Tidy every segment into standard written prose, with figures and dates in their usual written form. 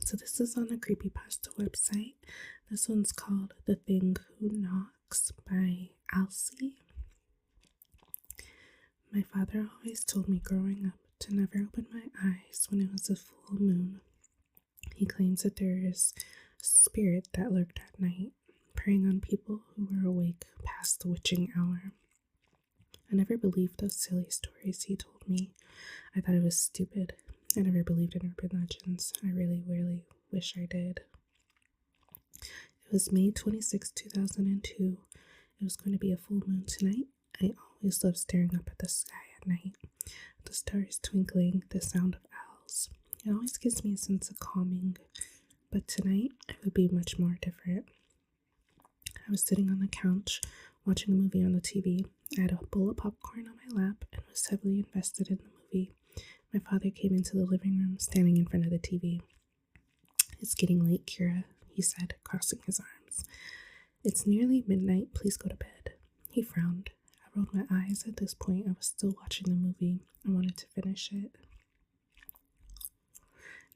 So this is on a creepypasta website. This one's called The Thing Who Knocks by Alcy. My father always told me growing up to never open my eyes when it was a full moon. He claims that there is a spirit that lurked at night, preying on people who were awake past the witching hour. I never believed those silly stories he told me. I thought it was stupid. I never believed in urban legends. I really wish I did. It was May 26, 2002. It was going to be a full moon tonight. I always love staring up at the sky at night. The stars twinkling, the sound of owls. It always gives me a sense of calming. But tonight, it would be much more different. I was sitting on the couch, watching a movie on the TV. I had a bowl of popcorn on my lap and was heavily invested in the movie. My father came into the living room, standing in front of the TV. "It's getting late, Kira," he said, crossing his arms. "It's nearly midnight. Please go to bed." He frowned. I rolled my eyes. At this point, I was still watching the movie. I wanted to finish it.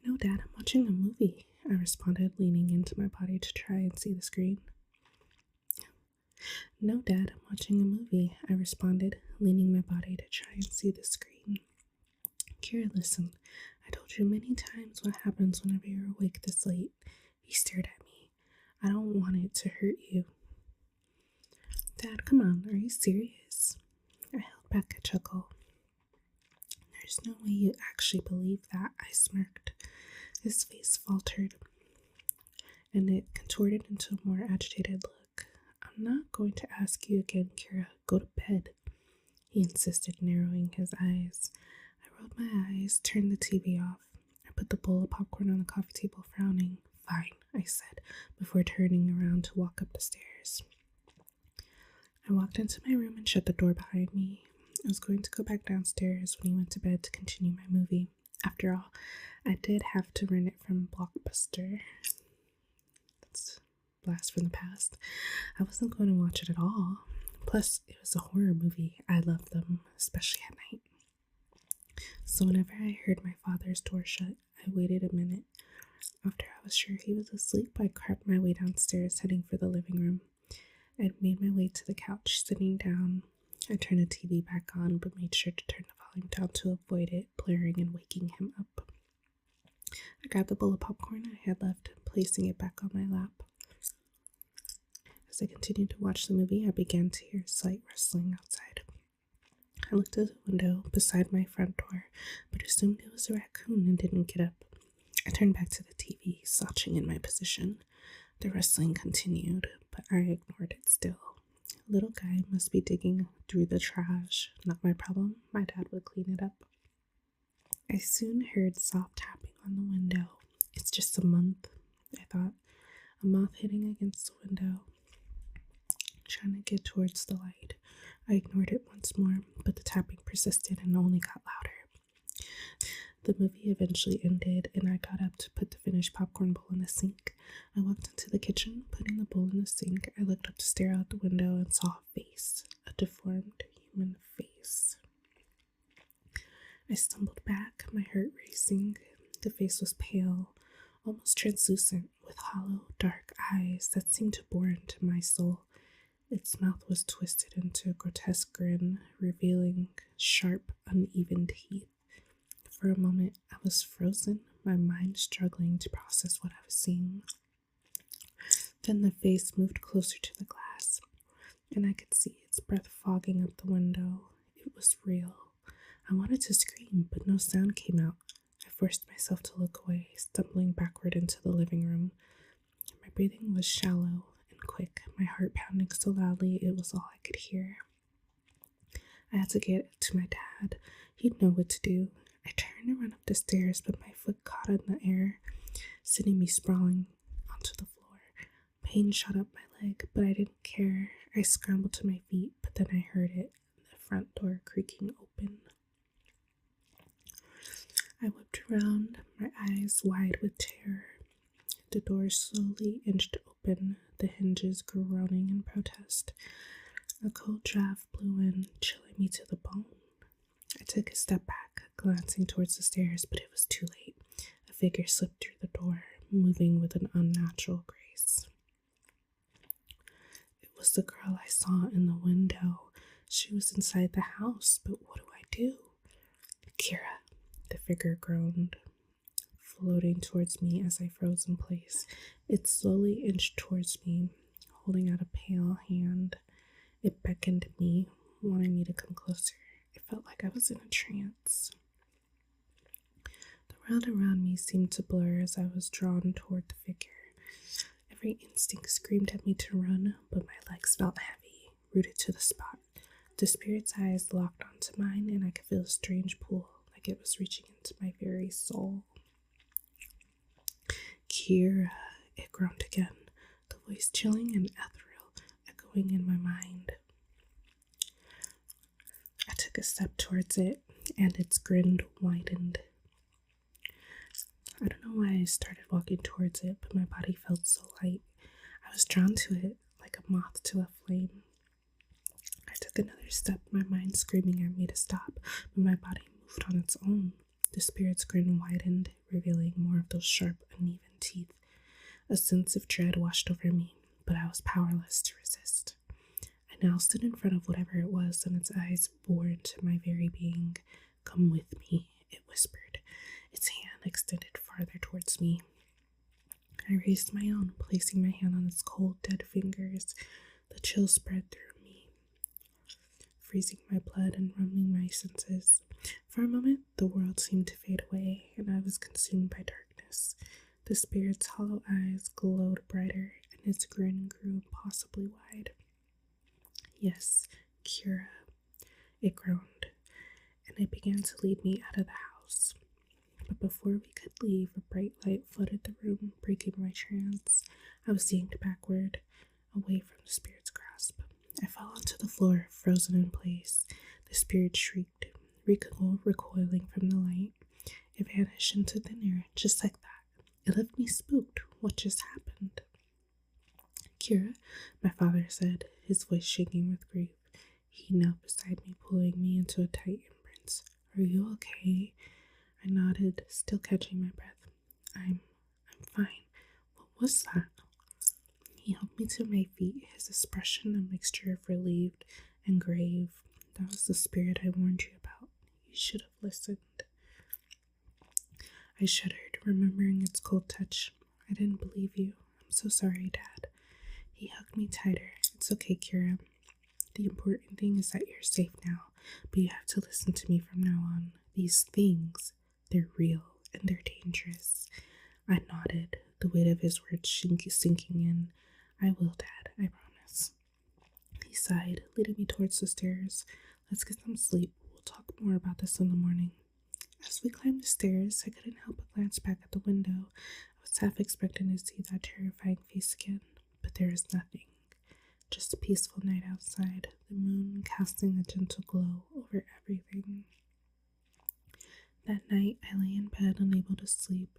"No, Dad, I'm watching a movie," I responded, leaning into my body to try and see the screen. "No, Dad, I'm watching a movie," I responded, leaning my body to try and see the screen. "Kira, listen. I told you many times what happens whenever you're awake this late." He stared at me. "I don't want it to hurt you." "Dad, come on. Are you serious?" I held back a chuckle. "There's no way you actually believe that," I smirked. His face faltered, and it contorted into a more agitated look. "I'm not going to ask you again, Kira. Go to bed," he insisted, narrowing his eyes. I rolled my eyes, turned the TV off. I put the bowl of popcorn on the coffee table, frowning. "Fine," I said, before turning around to walk up the stairs. I walked into my room and shut the door behind me. I was going to go back downstairs when he went to bed to continue my movie. After all, I did have to rent it from Blockbuster. That's a blast from the past. I wasn't going to watch it at all. Plus, it was a horror movie. I love them, especially at night. So whenever I heard my father's door shut, I waited a minute. After I was sure he was asleep, I crept my way downstairs, heading for the living room. I made my way to the couch, sitting down. I turned the TV back on, but made sure to turn the volume down to avoid it blaring and waking him up. I grabbed the bowl of popcorn I had left, placing it back on my lap. As I continued to watch the movie, I began to hear slight rustling outside. I looked at the window beside my front door, but assumed it was a raccoon and didn't get up. I turned back to the TV, slouching in my position. The rustling continued, but I ignored it still. Little guy must be digging through the trash. Not my problem. My dad would clean it up. I soon heard soft tapping on the window. It's just a month, I thought. A moth hitting against the window, trying to get towards the light. I ignored it once more, but the tapping persisted and only got louder. The movie eventually ended, and I got up to put the finished popcorn bowl in the sink. I walked into the kitchen, putting the bowl in the sink. I looked up to stare out the window and saw a face, a deformed human face. I stumbled back, my heart racing. The face was pale, almost translucent, with hollow, dark eyes that seemed to bore into my soul. Its mouth was twisted into a grotesque grin, revealing sharp, uneven teeth. For a moment, I was frozen, my mind struggling to process what I was seeing. Then the face moved closer to the glass, and I could see its breath fogging up the window. It was real. I wanted to scream, but no sound came out. I forced myself to look away, stumbling backward into the living room. My breathing was shallow and quick, my heart pounding so loudly it was all I could hear. I had to get to my dad. He'd know what to do. I turned to run up the stairs, but my foot caught in the air, sending me sprawling onto the floor. Pain shot up my leg, but I didn't care. I scrambled to my feet, but then I heard it, the front door creaking open. I whipped around, my eyes wide with terror. The door slowly inched open, the hinges groaning in protest. A cold draft blew in, chilling me to the bone. I took a step back, glancing towards the stairs, but it was too late. A figure slipped through the door, moving with an unnatural grace. It was the girl I saw in the window. She was inside the house, but what do I do? Kira, the figure groaned, floating towards me as I froze in place. It slowly inched towards me, holding out a pale hand. It beckoned me, wanting me to come closer. It felt like I was in a trance. The world around me seemed to blur as I was drawn toward the figure. Every instinct screamed at me to run, but my legs felt heavy, rooted to the spot. The spirit's eyes locked onto mine, and I could feel a strange pull, like it was reaching into my very soul. Kira, it groaned again, the voice chilling and ethereal, echoing in my mind. I took a step towards it, and its grin widened. I don't know why I started walking towards it, but my body felt so light. I was drawn to it, like a moth to a flame. I took another step, my mind screaming at me to stop, but my body moved on its own. The spirit's grin widened, revealing more of those sharp, uneven teeth. A sense of dread washed over me, but I was powerless to resist. I now stood in front of whatever it was, and its eyes bored into my very being. "Come with me," it whispered, its hand extended farther towards me. I raised my own, placing my hand on its cold, dead fingers. The chill spread through me, freezing my blood and numbing my senses. For a moment, the world seemed to fade away, and I was consumed by darkness. The spirit's hollow eyes glowed brighter, and its grin grew impossibly wide. "Yes, Kira," it groaned, and it began to lead me out of the house. But before we could leave, a bright light flooded the room, breaking my trance. I was yanked backward, away from the spirit's grasp. I fell onto the floor, frozen in place. The spirit shrieked, recoiling from the light. It vanished into thin air, just like that. It left me spooked. What just happened? "Kira," my father said, his voice shaking with grief. He knelt beside me, pulling me into a tight embrace. "Are you okay?" I nodded, still catching my breath. I'm fine. What was that?" He helped me to my feet, his expression a mixture of relieved and grave. "That was the spirit I warned you about. You should have listened." I shuddered, remembering its cold touch. "I didn't believe you. I'm so sorry, Dad." He hugged me tighter. "It's okay, Kira. The important thing is that you're safe now, but you have to listen to me from now on. These things, they're real and they're dangerous." I nodded, the weight of his words sinking in. "I will, Dad, I promise." He sighed, leading me towards the stairs. "Let's get some sleep. We'll talk more about this in the morning." As we climbed the stairs, I couldn't help but glance back at the window. I was half expecting to see that terrifying face again, but there was nothing. Just a peaceful night outside, the moon casting a gentle glow over everything. That night, I lay in bed, unable to sleep,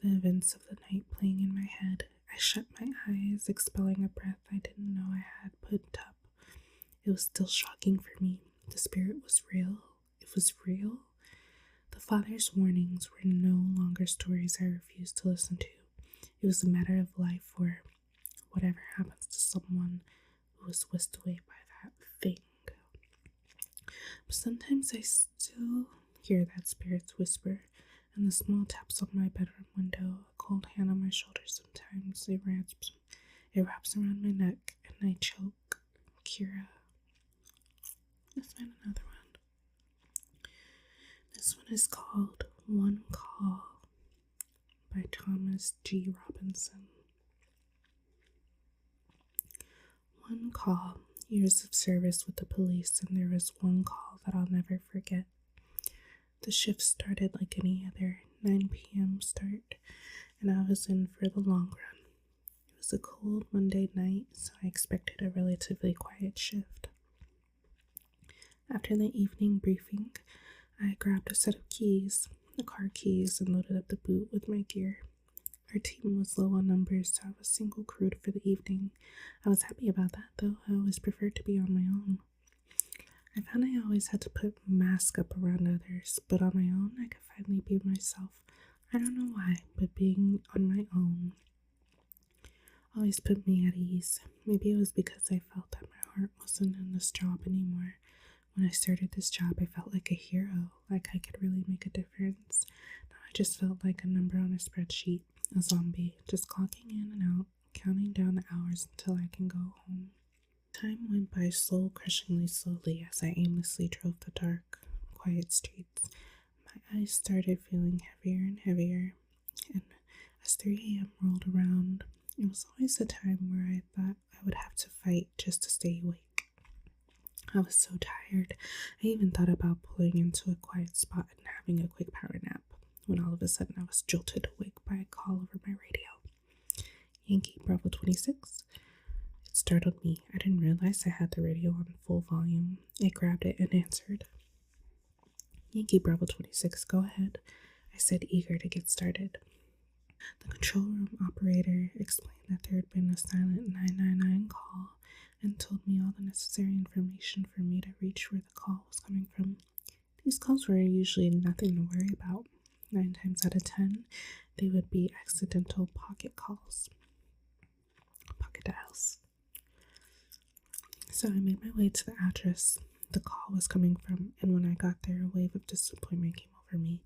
the events of the night playing in my head. I shut my eyes, expelling a breath I didn't know I had put up. It was still shocking for me. The spirit was real. It was real. The father's warnings were no longer stories I refused to listen to. It was a matter of life or whatever happens to someone who was whisked away by that thing. But sometimes I still hear that spirit's whisper and the small taps on my bedroom window, a cold hand on my shoulder. Sometimes it wraps around my neck and I choke. "Kira." Let's find another one. This one is called "One Call" by Thomas G. Robinson. One call, years of service with the police, and there was one call that I'll never forget. The shift started like any other, 9 p.m. start, and I was in for the long run. It was a cold Monday night, so I expected a relatively quiet shift. After the evening briefing, I grabbed a set of keys, the car keys, and loaded up the boot with my gear. Our team was low on numbers, so I was single crewed for the evening. I was happy about that, though I always preferred to be on my own. I found I always had to put a mask up around others, but on my own, I could finally be myself. I don't know why, but being on my own always put me at ease. Maybe it was because I felt that my heart wasn't in this job anymore. When I started this job, I felt like a hero, like I could really make a difference. Now I just felt like a number on a spreadsheet, a zombie, just clocking in and out, counting down the hours until I can go home. Time went by soul crushingly slowly as I aimlessly drove the dark, quiet streets. My eyes started feeling heavier and heavier, and as 3 a.m. rolled around, it was always a time where I thought I would have to fight just to stay awake. I was so tired, I even thought about pulling into a quiet spot and having a quick power nap, when all of a sudden I was jolted awake by a call over my radio. Yankee Bravo 26. It startled me. I didn't realize I had the radio on full volume. I grabbed it and answered. Yankee Bravo 26, go ahead, I said, eager to get started. The control room operator explained that there had been a silent 999 call and told me all the necessary information for me to reach where the call was coming from. These calls were usually nothing to worry about. 9 times out of 10, they would be accidental pocket calls. Pocket dials. So I made my way to the address the call was coming from, and when I got there, a wave of disappointment came over me.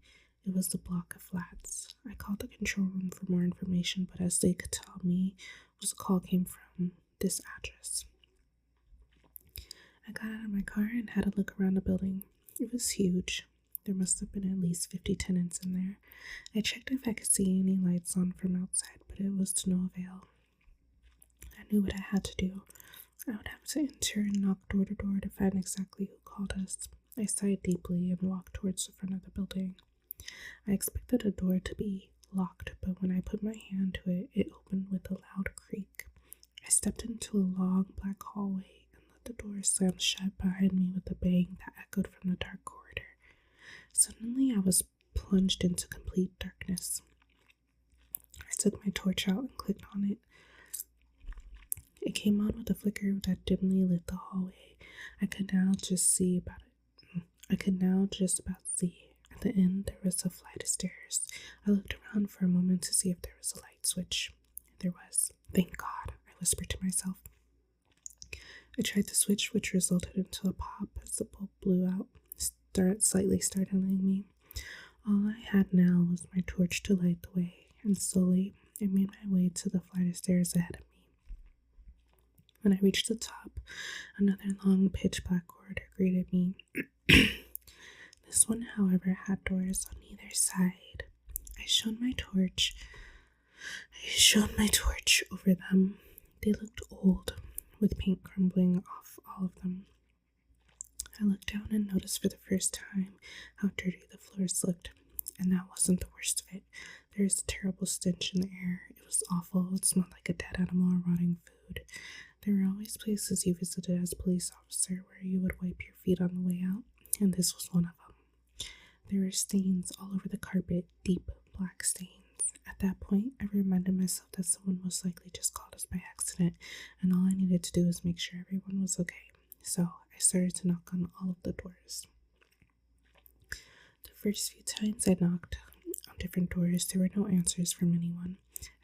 It was a block of flats. I called the control room for more information, but as they could tell me, the call came from this address. I got out of my car and had a look around the building. It was huge. There must have been at least 50 tenants in there. I checked if I could see any lights on from outside, but it was to no avail. I knew what I had to do. I would have to enter and knock door to door to find exactly who called us. I sighed deeply and walked towards the front of the building. I expected the door to be locked, but when I put my hand to it, it opened with a loud creak. I stepped into a long black hallway and let the door slam shut behind me with a bang that echoed from the dark corridor. Suddenly, I was plunged into complete darkness. I took my torch out and clicked on it. It came on with a flicker that dimly lit the hallway. I could now just about see. At the end, there was a flight of stairs. I looked around for a moment to see if there was a light switch. There was. Thank God, I whispered to myself. I tried the switch, which resulted into a pop as the bulb blew out, slightly startling me. All I had now was my torch to light the way, and slowly I made my way to the flight of stairs ahead of me. When I reached the top, another long pitch-black corridor greeted me. This one, however, had doors on either side. I shone my torch over them. They looked old, with paint crumbling off all of them. I looked down and noticed for the first time how dirty the floors looked, and that wasn't the worst of it. There was a terrible stench in the air. It was awful. It smelled like a dead animal or rotting food. There were always places you visited as a police officer where you would wipe your feet on the way out, and this was one of them. There were stains all over the carpet, deep black stains. At that point, I reminded myself that someone most likely just called us by accident, and all I needed to do was make sure everyone was okay. So I started to knock on all of the doors. The first few times I knocked on different doors, there were no answers from anyone.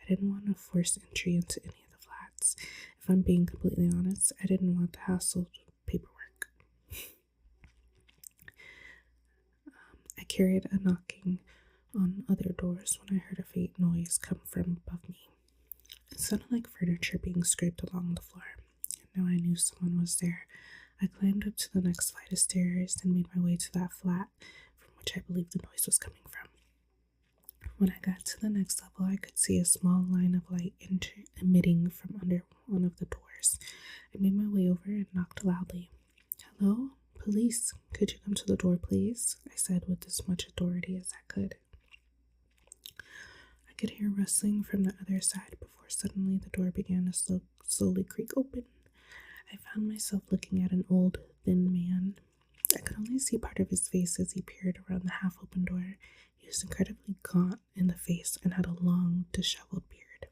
I didn't want to force entry into any of the flats. If I'm being completely honest, I didn't want the hassle of paperwork. I carried a knocking on other doors when I heard a faint noise come from above me. It sounded like furniture being scraped along the floor. Now I knew someone was there. I climbed up to the next flight of stairs and made my way to that flat from which I believed the noise was coming from. When I got to the next level, I could see a small line of light emitting from under one of the doors. I made my way over and knocked loudly. Hello? Police, could you come to the door, please? I said with as much authority as I could. I could hear rustling from the other side before suddenly the door began to slowly creak open. I found myself looking at an old, thin man. I could only see part of his face as he peered around the half-open door. He was incredibly gaunt in the face and had a long, disheveled beard.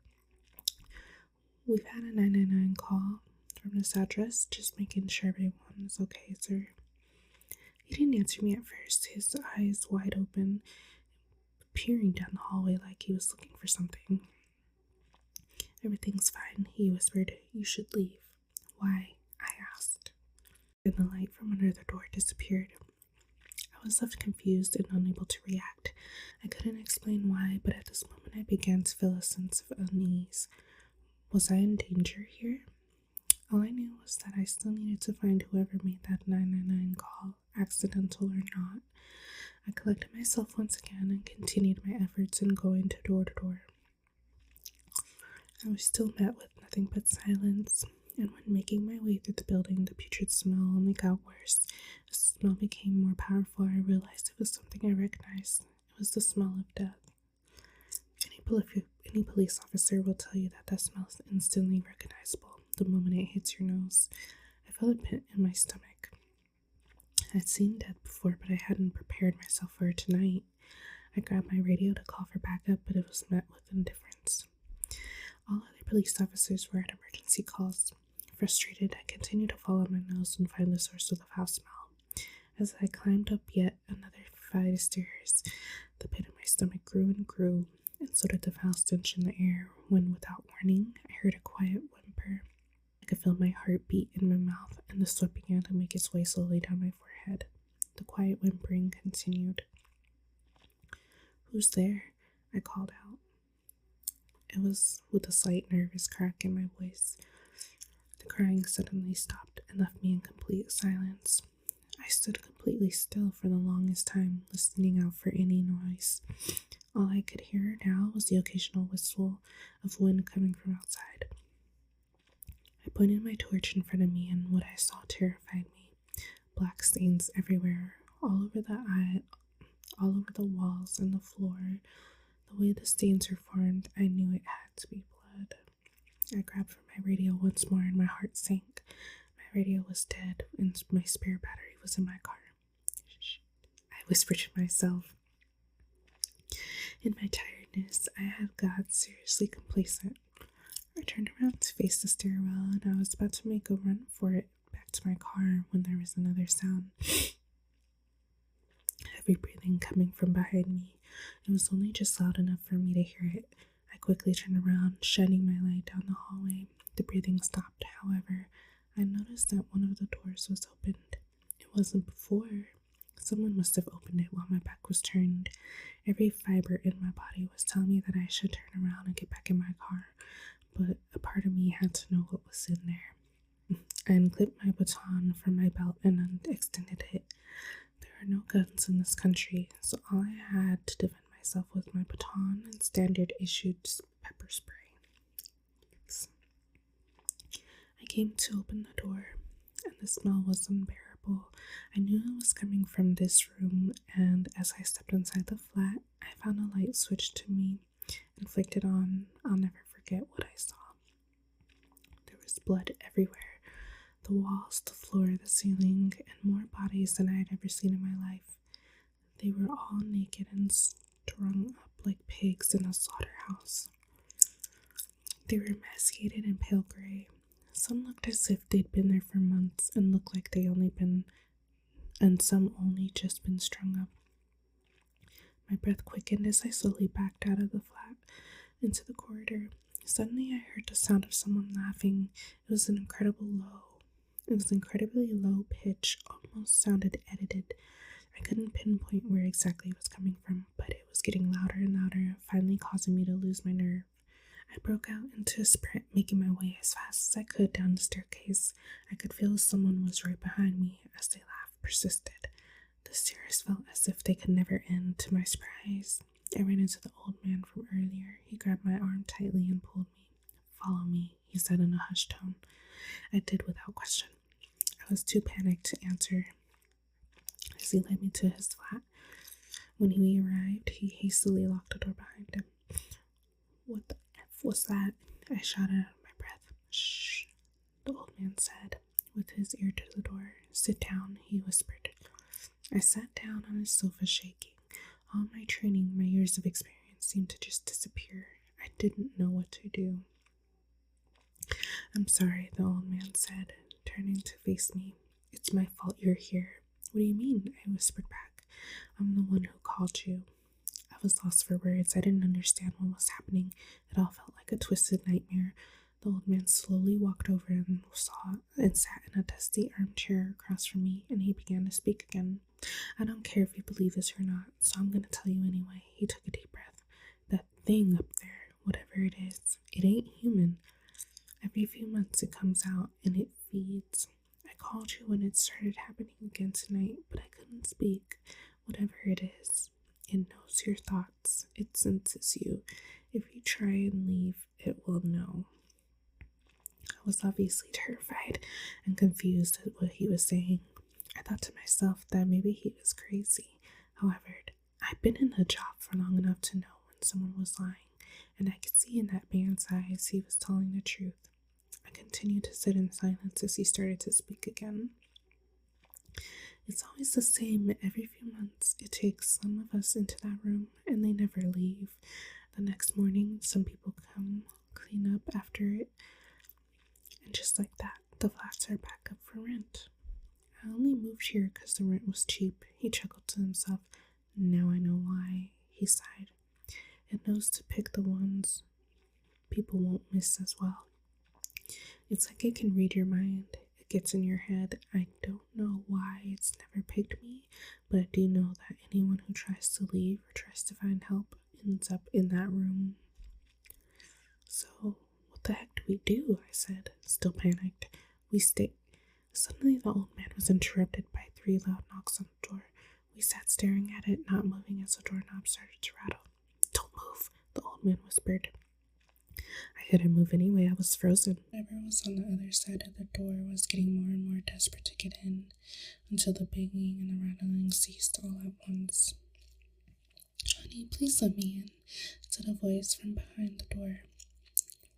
We've had a 999 call from this address, just making sure everyone is okay, sir. He didn't answer me at first, his eyes wide open, peering down the hallway like he was looking for something. "Everything's fine," he whispered. "You should leave." "Why?" I asked. And the light from under the door disappeared. I was left confused and unable to react. I couldn't explain why, but at this moment I began to feel a sense of unease. Was I in danger here? All I knew was that I still needed to find whoever made that 999 call, accidental or not. I collected myself once again and continued my efforts in going door to door. I was still met with nothing but silence, and when making my way through the building, the putrid smell only got worse. As the smell became more powerful, I realized it was something I recognized. It was the smell of death. Any police officer will tell you that smell is instantly recognizable the moment it hits your nose. I felt a pit in my stomach. I'd seen death before, but I hadn't prepared myself for it tonight. I grabbed my radio to call for backup, but it was met with indifference. All other police officers were at emergency calls. Frustrated, I continued to follow my nose and find the source of the foul smell. As I climbed up yet another flight of stairs, the pit in my stomach grew and grew, and so did the foul stench in the air, when, without warning, I heard a quiet whimper. I could feel my heart beat in my mouth, and the sweat began to make its way slowly down my forehead. The quiet whimpering continued. "Who's there?" I called out. It was with a slight nervous crack in my voice. The crying suddenly stopped and left me in complete silence. I stood completely still for the longest time, listening out for any noise. All I could hear now was the occasional whistle of wind coming from outside. I pointed my torch in front of me, and what I saw terrified me. Black stains everywhere, all over the walls and the floor. The way the stains were formed, I knew it had to be blood. I grabbed for my radio once more, and my heart sank. My radio was dead, and my spare battery was in my car. "Shh," I whispered to myself. In my tiredness, I had got seriously complacent. I turned around to face the stairwell, and I was about to make a run for it back to my car when there was another sound. Heavy breathing coming from behind me. It was only just loud enough for me to hear it. I quickly turned around, shining my light down the hallway. The breathing stopped, however. I noticed that one of the doors was opened. It wasn't before. Someone must have opened it while my back was turned. Every fiber in my body was telling me that I should turn around and get back in my car, but a part of me had to know what was in there. I unclipped my baton from my belt and extended it. There are no guns in this country, so all I had to defend myself was my baton and standard issued pepper spray. I came to open the door, and the smell was unbearable. I knew it was coming from this room, and as I stepped inside the flat, I found a light switch to me and flicked it on. I'll never forget what I saw. There was blood everywhere. The walls, the floor, the ceiling, and more bodies than I had ever seen in my life. They were all naked and strung up like pigs in a slaughterhouse. They were emaciated and pale gray. Some looked as if they'd been there for months and looked like some only just been strung up. My breath quickened as I slowly backed out of the flat into the corridor. Suddenly I heard the sound of someone laughing. It was incredibly low pitch, almost sounded edited. I couldn't pinpoint where exactly it was coming from, but it was getting louder and louder, finally causing me to lose my nerve. I broke out into a sprint, making my way as fast as I could down the staircase. I could feel someone was right behind me as the laugh persisted. The stairs felt as if they could never end. To my surprise, I ran into the old man from earlier. He grabbed my arm tightly and pulled me. "Follow me," he said in a hushed tone. I did without question. I was too panicked to answer as he led me to his flat. When we arrived, he hastily locked the door behind him. "What the F was that?" I shouted out of my breath. "Shh," the old man said, with his ear to the door. "Sit down," he whispered. I sat down on a sofa, shaking. All my training, my years of experience seemed to just disappear. I didn't know what to do. "I'm sorry," the old man said, turning to face me. "It's my fault you're here." "What do you mean?" I whispered back. "I'm the one who called you." A was lost for words. I didn't understand what was happening. It all felt like a twisted nightmare. The old man slowly walked over and sat in a dusty armchair across from me, and he began to speak again. I don't care if you believe this or not, so I'm gonna tell you anyway. He took a deep breath. That thing up there, whatever it is, it ain't human. Every few months it comes out and it feeds. I called you when it started happening again tonight, but I couldn't speak. Whatever it is, it knows your thoughts. It senses you. If you try and leave, it will know. I was obviously terrified and confused at what he was saying. I thought to myself that maybe he was crazy. However, I'd been in the job for long enough to know when someone was lying, and I could see in that man's eyes he was telling the truth. I continued to sit in silence as he started to speak again. It's always the same. Every few months, it takes some of us into that room, and they never leave. The next morning, some people come clean up after it, and just like that, the flats are back up for rent. I only moved here because the rent was cheap. He chuckled to himself. Now I know why, he sighed. It knows to pick the ones people won't miss as well. It's like it can read your mind. It gets in your head. I don't know why it's never picked me, but I do know that anyone who tries to leave or tries to find help ends up in that room. So, what the heck do we do? I said, still panicked. We stay. Suddenly, the old man was interrupted by 3 loud knocks on the door. We sat staring at it, not moving as the doorknob started to rattle. Don't move, the old man whispered. I couldn't move anyway. I was frozen. Whoever was on the other side of the door was getting more and more desperate to get in, until the banging and the rattling ceased all at once. Honey, please let me in, said a voice from behind the door.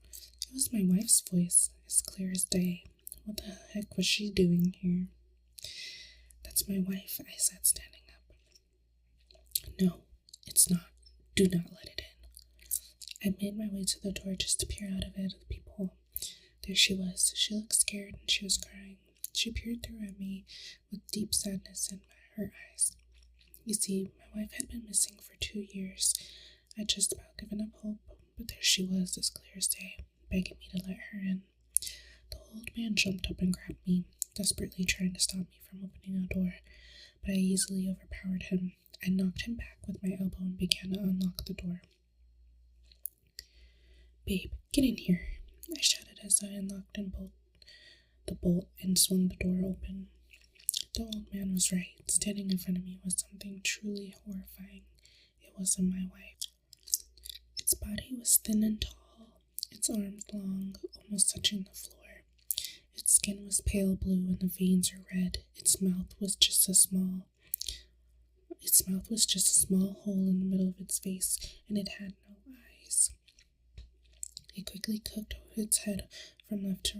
It was my wife's voice, as clear as day. What the heck was she doing here? That's my wife, I said, standing up. No, it's not. Do not let it in. I made my way to the door just to peer out of it at the people. There she was. She looked scared and she was crying. She peered through at me with deep sadness in her eyes. You see, my wife had been missing for 2 years. I'd just about given up hope, but there she was, as clear as day, begging me to let her in. The old man jumped up and grabbed me, desperately trying to stop me from opening the door, but I easily overpowered him. I knocked him back with my elbow and began to unlock the door. Babe, get in here, I shouted as I unlocked the bolt and swung the door open. The old man was right. Standing in front of me was something truly horrifying. It wasn't my wife. Its body was thin and tall, its arms long, almost touching the floor. Its skin was pale blue and the veins were red. Its mouth was just a small hole in the middle of its face, and it had no eyes. It quickly cocked its head from left to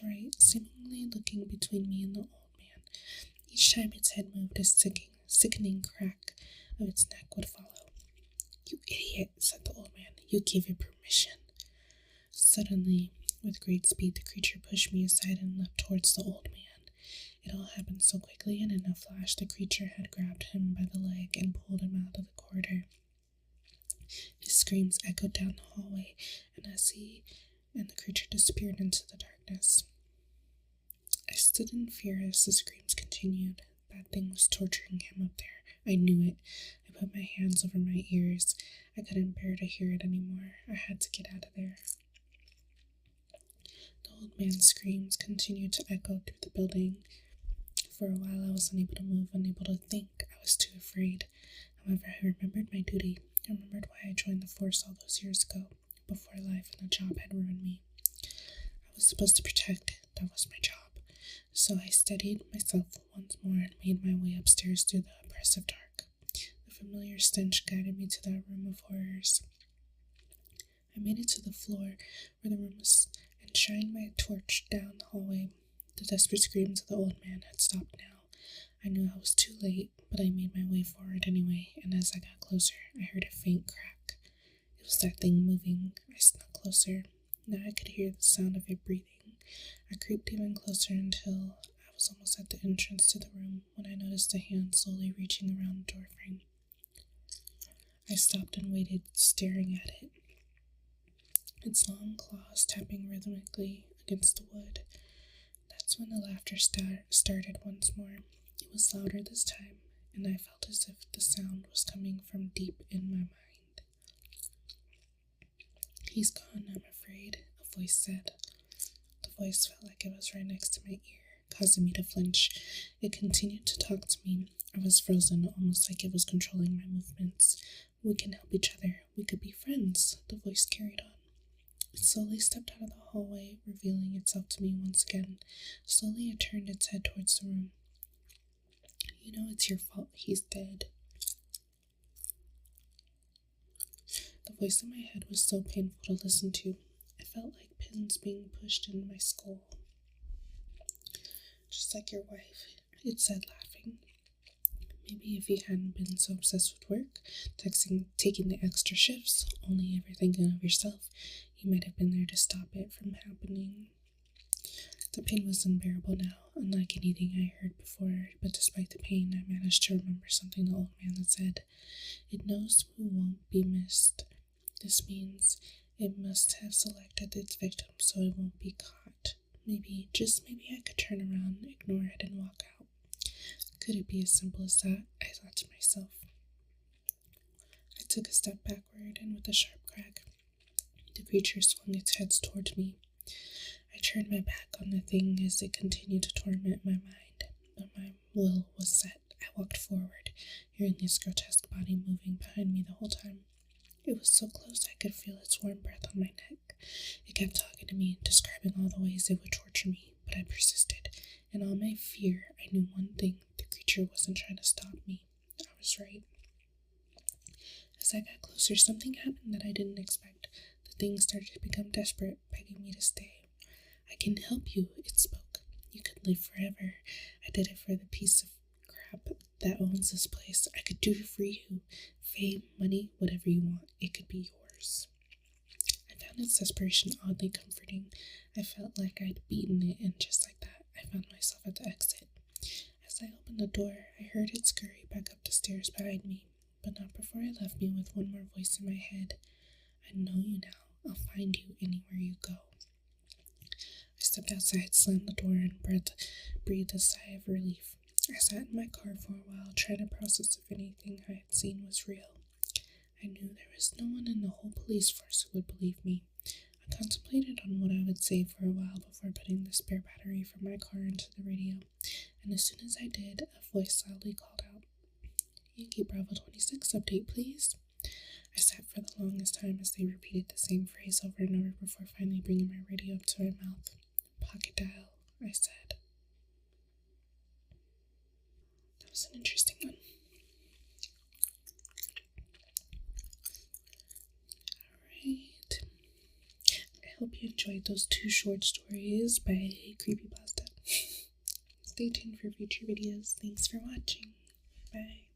right. Seemingly looking between me and the old man. Each time its head moved, a sickening crack of its neck would follow. You idiot, said the old man. You gave it permission. Suddenly, with great speed, the creature pushed me aside and leapt towards the old man. It all happened so quickly, and in a flash the creature had grabbed him by the leg and pulled him out of the corridor. His screams echoed down the hallway, and the creature disappeared into the darkness. I stood in fear as the screams continued. That thing was torturing him up there. I knew it. I put my hands over my ears. I couldn't bear to hear it anymore. I had to get out of there. The old man's screams continued to echo through the building. For a while I was unable to move, unable to think. I was too afraid. However, I remembered my duty. I remembered why I joined the force all those years ago, before life and the job had ruined me. I was supposed to protect. That was my job. So I steadied myself once more and made my way upstairs through the oppressive dark. The familiar stench guided me to that room of horrors. I made it to the floor where the room was and shined my torch down the hallway. The desperate screams of the old man had stopped now. I knew I was too late, but I made my way forward anyway, and as I got closer, I heard a faint crack. It was that thing moving. I snuck closer. Now I could hear the sound of it breathing. I creeped even closer until I was almost at the entrance to the room when I noticed a hand slowly reaching around the doorframe. I stopped and waited, staring at it, its long claws tapping rhythmically against the wood. That's when the laughter started once more. It was louder this time, and I felt as if the sound was coming from deep in my mind. "He's gone, I'm afraid," a voice said. The voice felt like it was right next to my ear, causing me to flinch. It continued to talk to me. I was frozen, almost like it was controlling my movements. "We can help each other. We could be friends," the voice carried on. It slowly stepped out of the hallway, revealing itself to me once again. Slowly it turned its head towards the room. "You know it's your fault. He's dead." The voice in my head was so painful to listen to. I felt like pins being pushed into my skull. "Just like your wife," it said, laughing. "Maybe if you hadn't been so obsessed with work, taking the extra shifts, only ever thinking of yourself, you might have been there to stop it from happening." The pain was unbearable now, unlike anything I heard before, but despite the pain, I managed to remember something the old man had said. "It knows who won't be missed. This means it must have selected its victim so it won't be caught. Maybe, just maybe I could turn around, ignore it, and walk out. Could it be as simple as that?" I thought to myself. I took a step backward, and with a sharp crack, the creature swung its head towards me. I turned my back on the thing as it continued to torment my mind, but my will was set. I walked forward, hearing this grotesque body moving behind me the whole time. It was so close I could feel its warm breath on my neck. It kept talking to me, describing all the ways it would torture me, but I persisted. In all my fear, I knew one thing: the creature wasn't trying to stop me. I was right. As I got closer, something happened that I didn't expect. The thing started to become desperate, begging me to stay. "I can help you," it spoke. "You could live forever. I did it for the piece of crap that owns this place. I could do it for you. Fame, money, whatever you want, it could be yours." I found its desperation oddly comforting. I felt like I'd beaten it, and just like that, I found myself at the exit. As I opened the door, I heard it scurry back up the stairs behind me, but not before it left me with one more voice in my head. "I know you now. I'll find you anywhere you go." I stepped outside, slammed the door, and breathed a sigh of relief. I sat in my car for a while, trying to process if anything I had seen was real. I knew there was no one in the whole police force who would believe me. I contemplated on what I would say for a while before putting the spare battery from my car into the radio, and as soon as I did, a voice loudly called out, "Yankee Bravo 26, update please." I sat for the longest time as they repeated the same phrase over and over before finally bringing my radio up to my mouth. "Pocket dial," I said. That was an interesting one. Alright. I hope you enjoyed those 2 short stories by Creepypasta. Stay tuned for future videos. Thanks for watching. Bye.